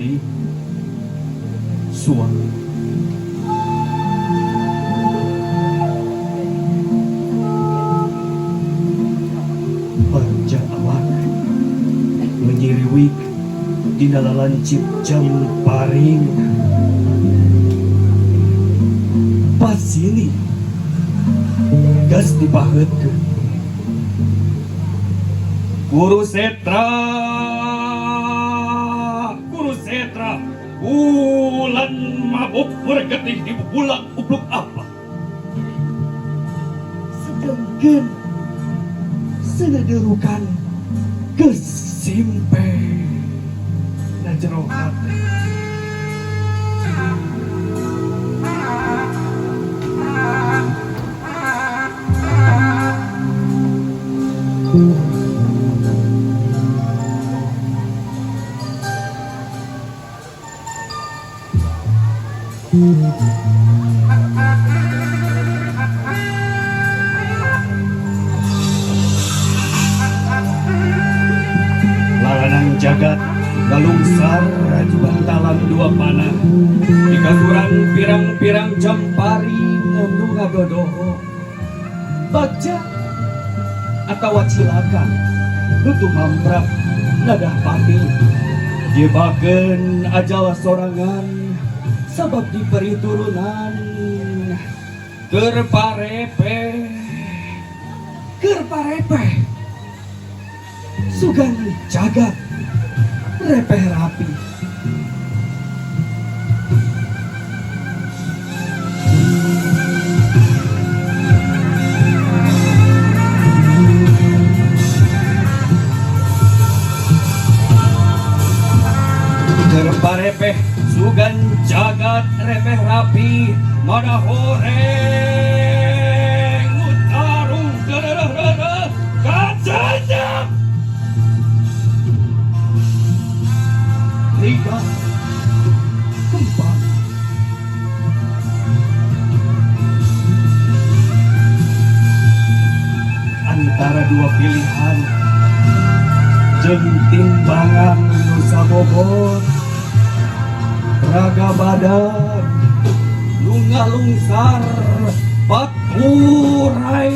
Padi Suang. Panca awak menyiriwik dina lalancip Jamparing. Pas sini gas dipaheutkeun Kurusetra, Kurusetra, ulan mabuk bergetih di bulan ubluk apa? Sedengkeun senederukan kesimpe na jero hati. Laranang jagat galungsar di bantalan dua panah di kasuran pirang-pirang Jampari nu ngadodoho bagja atawa cilaka nutu mamprap nadah pati jebakeun ajal sorangan sabab diberi turunan keur parepe sugan jagat repeh rapi. Terparepeh sugan jagat repeh rapi mana horeng utarung darah kacanya liga kembang antara dua pilihan jeung timbangan Nusa Bogor raga badan lu ngalungsar paturai